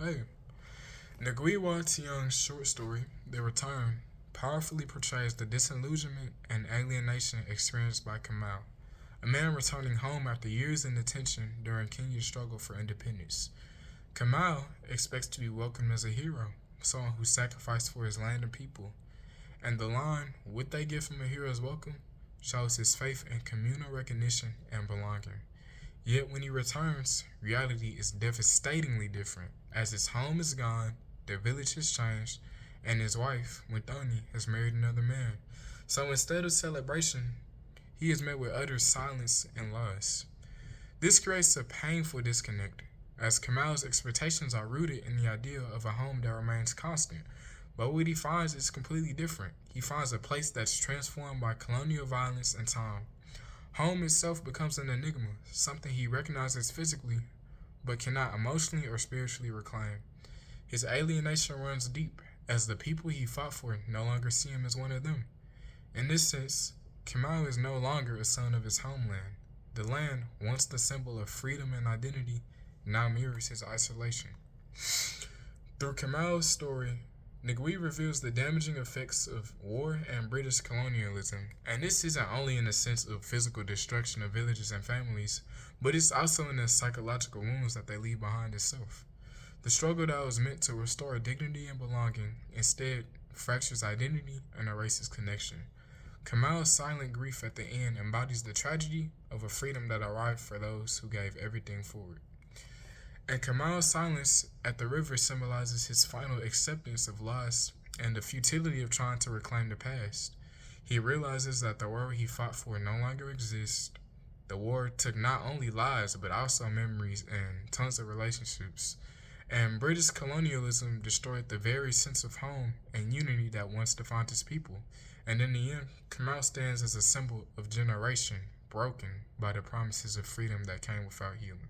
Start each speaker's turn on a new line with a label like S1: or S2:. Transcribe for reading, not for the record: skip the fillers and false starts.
S1: Hey, Ngui Wa Tiang's short story, The Return, powerfully portrays the disillusionment and alienation experienced by Kamal, a man returning home after years in detention during Kenya's struggle for independence. Kamal expects to be welcomed as a hero, someone who sacrificed for his land and people, and the line, "What they get from a hero's welcome," shows his faith in communal recognition and belonging. Yet when he returns, reality is devastatingly different, as his home is gone, their village has changed, and his wife, Muthoni, has married another man. So instead of celebration, he is met with utter silence and loss. This creates a painful disconnect, as Kamal's expectations are rooted in the idea of a home that remains constant. But what he finds is completely different. He finds a place that's transformed by colonial violence and time. Home itself becomes an enigma, something he recognizes physically but cannot emotionally or spiritually reclaim. His alienation runs deep, as the people he fought for no longer see him as one of them. In this sense, Kamau is no longer a son of his homeland. The land, once the symbol of freedom and identity, now mirrors his isolation. Through Kamau's story, Ngui reveals the damaging effects of war and British colonialism, and this isn't only in the sense of physical destruction of villages and families, but it's also in the psychological wounds that they leave behind itself. The struggle that was meant to restore dignity and belonging instead fractures identity and erases connection. Kamal's silent grief at the end embodies the tragedy of a freedom that arrived for those who gave everything for it. And Kamal's silence at the river symbolizes his final acceptance of loss and the futility of trying to reclaim the past. He realizes that the world he fought for no longer exists. The war took not only lives, but also memories and tons of relationships. And British colonialism destroyed the very sense of home and unity that once defined his people. And in the end, Kamal stands as a symbol of generation broken by the promises of freedom that came without healing.